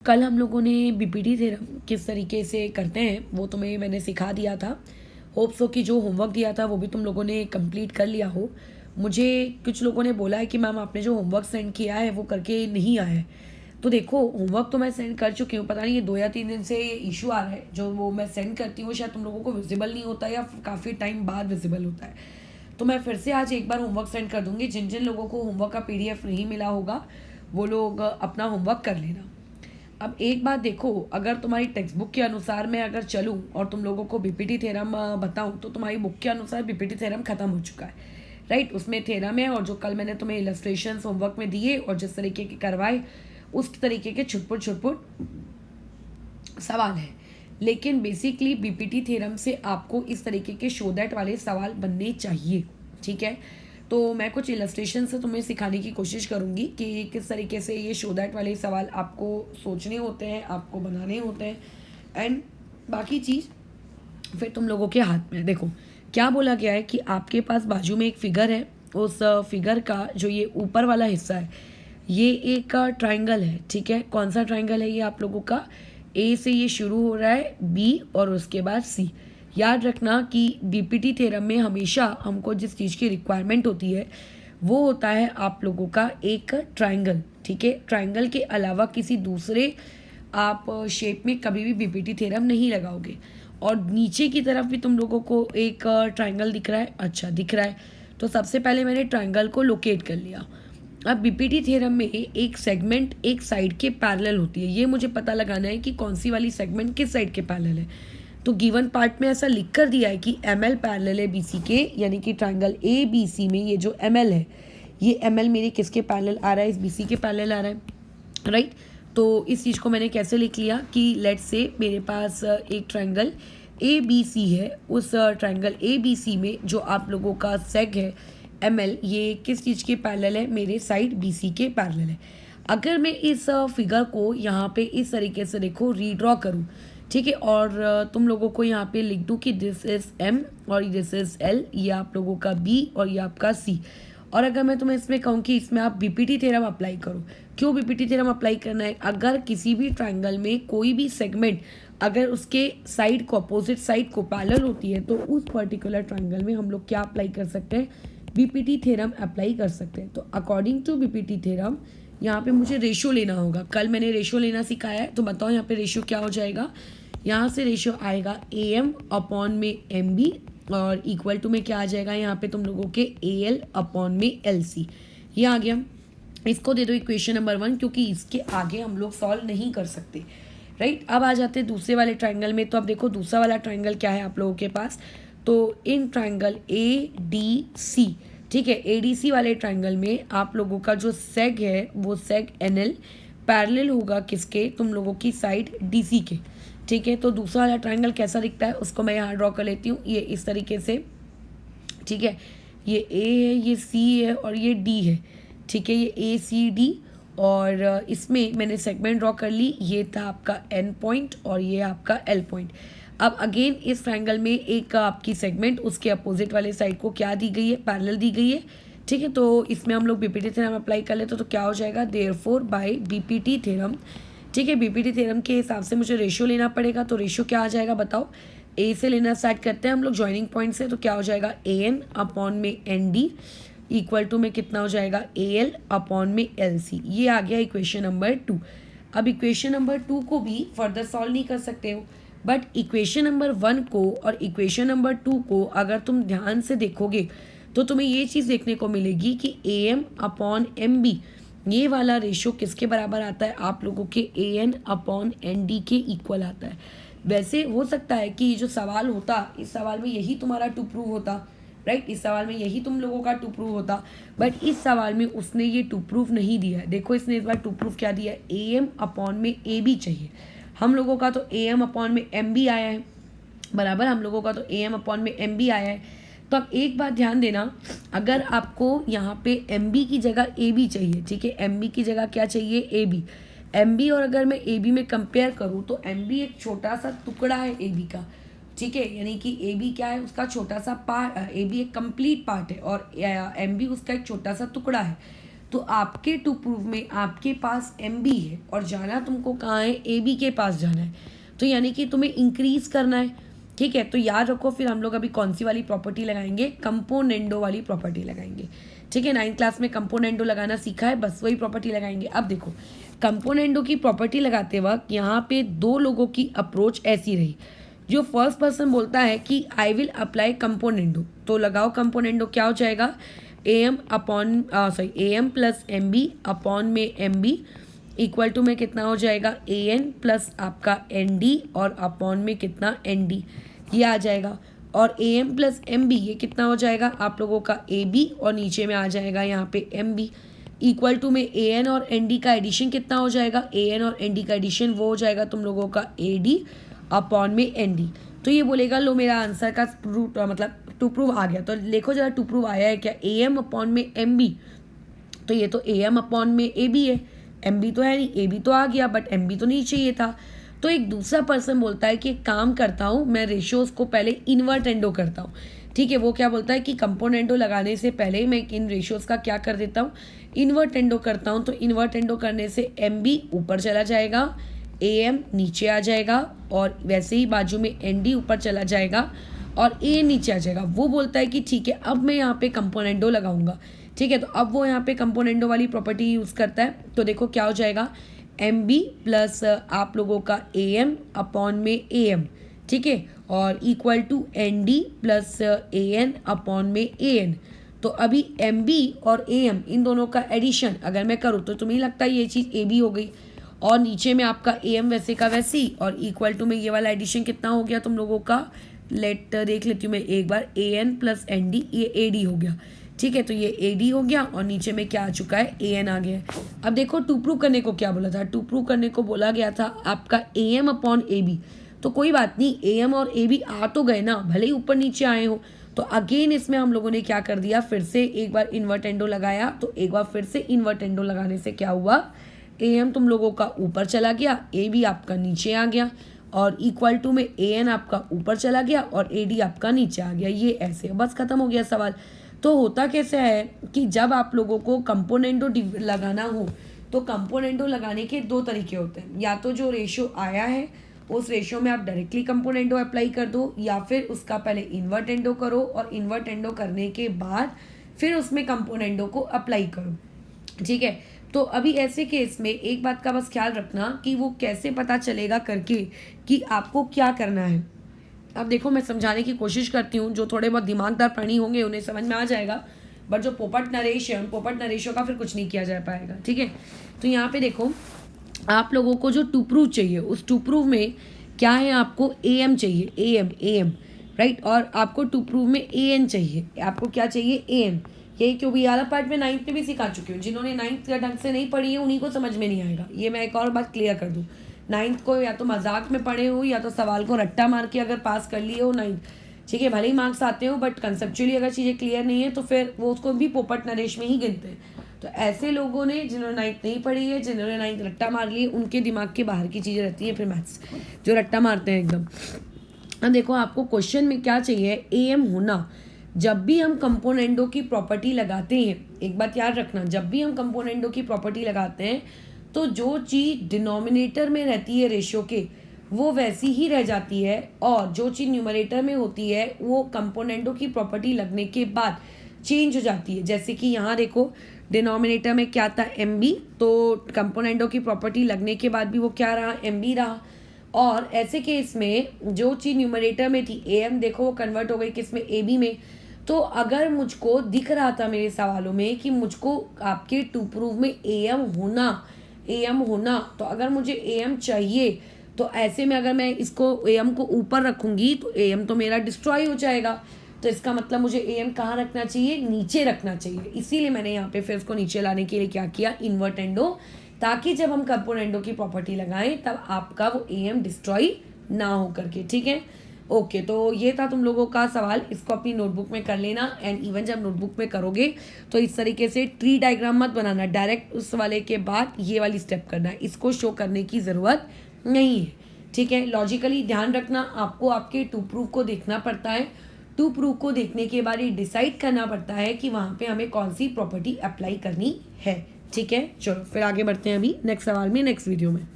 कल हम लोगों ने बीपीटी थ्योरम किस तरीके से करते हैं वो तुम्हें मैंने सिखा दिया था। होप सो कि जो होमवर्क दिया था वो भी तुम लोगों ने कंप्लीट कर लिया हो। मुझे कुछ लोगों ने बोला है कि मैम आपने जो होमवर्क सेंड किया है वो करके नहीं आया है। तो देखो, होमवर्क तो मैं सेंड कर चुकी हूँ, पता नहीं ये 2 या 3 दिन से ये इशू आ रहा है। जो वो मैं सेंड करती हूँ शायद तुम लोगों को विजिबल नहीं होता या काफ़ी टाइम बाद विजिबल होता है। तो मैं फिर से आज एक बार होमवर्क सेंड कर दूँगी। जिन जिन लोगों को होमवर्क का पीडीएफ नहीं मिला होगा वो लोग अपना होमवर्क कर लेना। अब एक बात देखो, अगर तुम्हारी टेक्स्ट बुक के अनुसार मैं अगर चलूँ और तुम लोगों को बीपीटी थ्योरम बताऊँ तो तुम्हारी बुक के अनुसार बीपीटी थ्योरम खत्म हो चुका है, राइट। उसमें थ्योरम है और जो कल मैंने तुम्हें इलस्ट्रेशंस होमवर्क में दिए और जिस तरीके के करवाए उस तरीके के छुटपुट छुटपुट सवाल है। लेकिन बेसिकली बीपीटी थ्योरम से आपको इस तरीके के शो दैट वाले सवाल बनने चाहिए, ठीक है। तो मैं कुछ इलस्ट्रेशन से तुम्हें सिखाने की कोशिश करूँगी कि किस तरीके से ये शो दैट वाले सवाल आपको सोचने होते हैं, आपको बनाने होते हैं, एंड बाकी चीज़ फिर तुम लोगों के हाथ में। देखो क्या बोला गया है कि आपके पास बाजू में एक फिगर है, उस फिगर का जो ये ऊपर वाला हिस्सा है ये एक ट्राइंगल है, ठीक है। कौन सा ट्राइंगल है ये आप लोगों का? ए से ये शुरू हो रहा है, बी और उसके बाद सी। याद रखना कि बीपीटी थ्योरम में हमेशा हमको जिस चीज़ की रिक्वायरमेंट होती है वो होता है आप लोगों का एक ट्राइंगल, ठीक है। ट्राइंगल के अलावा किसी दूसरे आप शेप में कभी भी बीपीटी थ्योरम नहीं लगाओगे। और नीचे की तरफ भी तुम लोगों को एक ट्राइंगल दिख रहा है, अच्छा दिख रहा है। तो सबसे पहले मैंने ट्राइंगल को लोकेट कर लिया। अब बीपीटी थ्योरम में एक सेगमेंट एक साइड के पैरेलल होती है, ये मुझे पता लगाना है कि कौन सी वाली सेगमेंट किस साइड के पैरेलल है। तो गिवन पार्ट में ऐसा लिख कर दिया है कि एम एल पैरेलल है बी सी के, यानी कि ट्राइंगल ए बी सी में ये जो एम एल है ये एम एल मेरे किसके पैरेलल आ रहा है? इस बी सी के पैरेलल आ रहा है, राइट। तो इस चीज़ को मैंने कैसे लिख लिया कि लेट्स से मेरे पास एक ट्राइंगल ए बी सी है, उस ट्राइंगल ए बी सी में जो आप लोगों का सेग है एम एल, ये किस चीज़ के पैरेलल है? मेरे साइड बी सी के पैरेलल है। अगर मैं इस फिगर को यहाँ पे इस तरीके से देखो रीड्रॉ करूँ, ठीक है, और तुम लोगों को यहाँ पे लिख दूँ कि दिस इज़ एम और दिस इज़ एल, ये आप लोगों का बी और ये आपका सी। और अगर मैं तुम्हें इसमें कहूँ कि इसमें आप बीपीटी थ्योरम अप्लाई करो, क्यों बीपीटी थ्योरम अप्लाई करना है? अगर किसी भी ट्राइंगल में कोई भी सेगमेंट अगर उसके साइड को अपोजिट साइड को पैरेलल होती है तो उस पर्टिकुलर ट्राइंगल में हम लोग क्या अप्लाई कर सकते हैं? बीपीटी थ्योरम अप्लाई कर सकते हैं। तो अकॉर्डिंग टू बीपीटी थ्योरम यहाँ पे मुझे रेशियो लेना होगा। कल मैंने रेशियो लेना सिखाया है, तो बताओ यहाँ पे रेशियो क्या हो जाएगा? यहाँ से रेशियो आएगा ए एम अपॉन में एम बी और इक्वल टू में क्या आ जाएगा यहाँ पे तुम लोगों के ए एल अपॉन में एल सी। ये आ गया। इसको दे दो इक्वेशन नंबर 1, क्योंकि इसके आगे हम लोग सॉल्व नहीं कर सकते, राइट। अब आ जाते हैं दूसरे वाले ट्राइंगल में। तो अब देखो दूसरा वाला ट्राइंगल क्या है आप लोगों के पास? तो in triangle A D C, ठीक है, ए डी सी वाले ट्राइंगल में आप लोगों का जो सेग है वो सेग एन एल पैरेलल होगा किसके? तुम लोगों की साइड डी सी के, ठीक है। तो दूसरा वाला ट्राइंगल कैसा दिखता है उसको मैं यहाँ ड्रॉ कर लेती हूँ, ये इस तरीके से, ठीक है। ये ए है, ये सी है और ये डी है, ठीक है। ये ए सी डी और इसमें मैंने सेगमेंट ड्रॉ कर ली। ये था आपका एन पॉइंट और ये आपका एल पॉइंट। अब अगेन इस ट्राइंगल में एक आपकी सेगमेंट उसके अपोजिट वाले साइड को क्या दी गई है? पैरेलल दी गई है, ठीक है। तो इसमें हम लोग बीपीटी थ्योरम अप्लाई कर लेते तो क्या हो जाएगा? देयरफॉर बाय बीपीटी थ्योरम, ठीक है। बीपीटी थ्योरम के हिसाब से मुझे रेशियो लेना पड़ेगा। तो रेशियो क्या आ जाएगा बताओ? ए से लेना स्टार्ट करते हैं हम लोग ज्वाइनिंग पॉइंट से। तो क्या हो जाएगा? ए एन अपॉन में एन डी इक्वल टू में कितना हो जाएगा? ए एल अपॉन में एल सी। ये आ गया इक्वेशन नंबर 2। अब इक्वेशन नंबर 2 को भी फर्दर सॉल्व नहीं कर सकते हो, बट इक्वेशन नंबर 1 को और इक्वेशन नंबर 2 को अगर तुम ध्यान से देखोगे तो तुम्हें ये चीज़ देखने को मिलेगी कि A M upon M B ये वाला रेशियो किसके बराबर आता है? आप लोगों के ए एन अपॉन एन डी के इक्वल आता है। वैसे हो सकता है कि जो सवाल होता इस सवाल में यही तुम्हारा टू प्रूव होता, राइट। इस सवाल में यही तुम लोगों का टू प्रूव होता, बट इस सवाल में उसने ये टू प्रूफ नहीं दिया है। देखो इसने इस बार टू प्रूफ क्या दिया है? ए एम अपॉन में ए बी चाहिए। हम लोगों का तो ए एम अपॉन में एम बी आया है, बराबर। हम लोगों का तो ए एम अपॉन में एम बी आया है। तो अब एक बात ध्यान देना, अगर आपको यहाँ पे एम बी की जगह ए बी चाहिए, ठीक है, एम बी की जगह क्या चाहिए? A B. एम बी और अगर मैं ए बी में कंपेयर करूँ तो एम बी एक छोटा सा टुकड़ा है ए बी का, ठीक है, यानी कि ए बी क्या है? उसका छोटा सा पार्ट। ए बी एक कंप्लीट पार्ट है और एम बी उसका एक छोटा सा टुकड़ा है। तो आपके टू प्रूव में आपके पास एम बी है और जाना तुमको कहाँ है, ए बी के पास जाना है, तो यानी कि तुम्हें इंक्रीज करना है। ठीक है, तो याद रखो फिर हम लोग अभी कौन सी वाली प्रॉपर्टी लगाएंगे, कंपोनेंडो वाली प्रॉपर्टी लगाएंगे। ठीक है, 9th क्लास में कंपोनेंडो लगाना सीखा है, बस वही प्रॉपर्टी लगाएंगे। अब देखो कंपोनेंडो की प्रॉपर्टी लगाते वक्त यहाँ पे दो लोगों की अप्रोच ऐसी रही। जो फर्स्ट पर्सन बोलता है कि आई विल अप्लाई कंपोनेंडो, तो लगाओ कंपोनेंडो, क्या हो जाएगा, A M plus M B upon में एम बी इक्वल टू में कितना हो जाएगा, ए एन प्लस आपका एन डी और अपॉन में कितना, एन डी, ये आ जाएगा। और A M plus M B ये कितना हो जाएगा आप लोगों का ए बी और नीचे में आ जाएगा यहाँ पे एम बी इक्वल टू में ए एन और एन डी का एडिशन कितना हो जाएगा, ए एन और एन डी का एडिशन वो हो जाएगा तुम लोगों का ए डी अपॉन में एन डी। तो ये बोलेगा लो मेरा आंसर का रूट मतलब टू प्रूव आ गया। तो देखो जरा टू प्रूव आया है क्या, ए एम अपॉन में एम बी, तो ये तो ए एम अपॉन में ए बी है, एम बी तो है नहीं, ए बी तो आ गया बट एम बी तो नहीं चाहिए था। तो एक दूसरा पर्सन बोलता है कि एक काम करता हूँ मैं रेशियोज को पहले इन्वर्टेंडो करता हूँ। ठीक है, वो क्या बोलता है कि कंपोनेंडो लगाने से पहले मैं इन रेशियोज का क्या कर देता हूँ, इन्वर्टेंडो करता हूँ। तो इन्वर्टेंडो करने से एम बी ऊपर चला जाएगा, ए एम नीचे आ जाएगा और वैसे ही बाजू में एन डी ऊपर चला जाएगा और ए नीचे आ जाएगा। वो बोलता है कि ठीक है अब मैं यहाँ पे कंपोनेंडो लगाऊंगा। ठीक है, तो अब वो यहाँ पे कंपोनेंडो वाली प्रॉपर्टी यूज़ करता है। तो देखो क्या हो जाएगा, एम बी प्लस आप लोगों का ए एम अपॉन में ए एम, ठीक है, और equal to N D plus A N upon में ए एन। तो अभी एम बी और ए एम इन दोनों का एडिशन अगर मैं करूँ तो तुम्हें लगता है ये चीज़ ए बी हो गई और नीचे में आपका ए एम वैसे का वैसी और इक्वल टू में ये वाला एडिशन कितना हो गया तुम लोगों का, लेट देख लेती हूँ मैं एक बार, ए एन प्लस एन डी, ये ए डी हो गया। ठीक है, तो ये ए डी हो गया और नीचे में क्या आ चुका है, ए एन आ गया है। अब देखो टू प्रूव करने को क्या बोला था, टू प्रूव करने को बोला गया था आपका A M upon A B. तो कोई बात नहीं, ए एम और ए बी आ तो गए ना, भले ही ऊपर नीचे आए हो। तो अगेन इसमें हम लोगों ने क्या कर दिया, फिर से एक बार इन्वर्टेंडो लगाया। तो एक बार फिर से इन्वर्टेंडो लगाने से क्या हुआ, ए एम तुम लोगों का ऊपर चला गया, ए बी आपका नीचे आ गया और इक्वल टू में ए एन आपका ऊपर चला गया और ए डी आपका नीचे आ गया। ये ऐसे बस खत्म हो गया सवाल। तो होता कैसे है कि जब आप लोगों को कंपोनेंडो लगाना हो तो कंपोनेंडो लगाने के दो तरीके होते हैं, या तो जो रेशियो आया है उस रेशियो में आप डायरेक्टली कंपोनेंडो अप्लाई कर दो, या फिर उसका पहले इन्वर्टेंडो करो और इन्वर्टेंडो करने के बाद फिर उसमें कंपोनेंडो को अप्लाई करो। ठीक है, तो अभी ऐसे केस में एक बात का बस ख्याल रखना कि वो कैसे पता चलेगा करके कि आपको क्या करना है। अब देखो मैं समझाने की कोशिश करती हूँ, जो थोड़े बहुत दिमागदार प्राणी होंगे उन्हें समझ में आ जाएगा, बट जो पोपट नरेश है उन पोपट नरेशों का फिर कुछ नहीं किया जा पाएगा। ठीक है, तो यहाँ पे देखो आप लोगों को जो टू प्रूव चाहिए उस टू प्रूव में क्या है, आपको ए एम चाहिए, ए एम राइट, और आपको टू प्रूव में ए एन चाहिए। आपको क्या चाहिए, ए एन। ये क्यों भी वाला पार्ट में 9th में भी सिखा चुकी हूँ, जिन्होंने 9th का ढंग से नहीं पढ़ी है उन्हीं को समझ में नहीं आएगा। ये मैं एक और बात क्लियर कर दूँ, 9th को या तो मजाक में पढ़े हो या तो सवाल को रट्टा मार के अगर पास कर लिए हो 9th, ठीक है, भले ही मार्क्स आते हो बट कंसेप्चुअली अगर चीज़ें क्लियर नहीं है तो फिर वो उसको भी पोपट नरेश में ही गिनते हैं। तो ऐसे लोगों ने जिन्होंने 9th नहीं पढ़ी है, जिन्होंने 9th रट्टा मार ली, उनके दिमाग के बाहर की चीज़ें रहती हैं फिर मैथ्स जो रट्टा मारते हैं एकदम। अब देखो आपको क्वेश्चन में क्या चाहिए, ए एम होना। जब भी हम कंपोनेंडो की प्रॉपर्टी लगाते हैं, एक बात याद रखना, जब भी हम कंपोनेंडो की प्रॉपर्टी लगाते हैं तो जो चीज़ डिनोमिनेटर में रहती है रेशियो के वो वैसी ही रह जाती है, और जो चीज़ न्यूमरेटर में होती है वो कंपोनेंडो की प्रॉपर्टी लगने के बाद चेंज हो जाती है। जैसे कि यहाँ देखो डिनोमिनेटर में क्या था, एम बी, तो कंपोनेंडो की प्रॉपर्टी लगने के बाद भी वो क्या रहा, एम बी रहा। और ऐसे केस में जो चीज़ न्यूमरेटर में थी ए एम, देखो वो कन्वर्ट हो गई किस में, ए बी में। तो अगर मुझको दिख रहा था मेरे सवालों में कि मुझको आपके टू प्रूव में ए एम होना, तो अगर मुझे ए एम चाहिए तो ऐसे में अगर मैं इसको ए एम को ऊपर रखूँगी तो ए एम तो मेरा डिस्ट्रॉय हो जाएगा। तो इसका मतलब मुझे ए एम कहाँ रखना चाहिए, नीचे रखना चाहिए। इसीलिए मैंने यहाँ पे फिर इसको नीचे लाने के लिए क्या किया, इन्वर्टेंडो, ताकि जब हम कंपोनेंडो की प्रॉपर्टी लगाएं तब आपका वो ए एम डिस्ट्रॉय ना हो करके। ठीक है, ओके, तो ये था तुम लोगों का सवाल, इसको अपनी नोटबुक में कर लेना। एंड इवन जब नोटबुक में करोगे तो इस तरीके से ट्री डायग्राम मत बनाना, डायरेक्ट उस वाले के बाद ये वाली स्टेप करना है, इसको शो करने की ज़रूरत नहीं है। ठीक है, लॉजिकली ध्यान रखना, आपको आपके टू प्रूफ को देखना पड़ता है। टू प्रूफ को देखने के बाद ये डिसाइड करना पड़ता है कि वहाँ पे हमें कौन सी प्रॉपर्टी अप्लाई करनी है। ठीक है, चलो फिर आगे बढ़ते हैं अभी नेक्स्ट सवाल में, नेक्स्ट वीडियो में।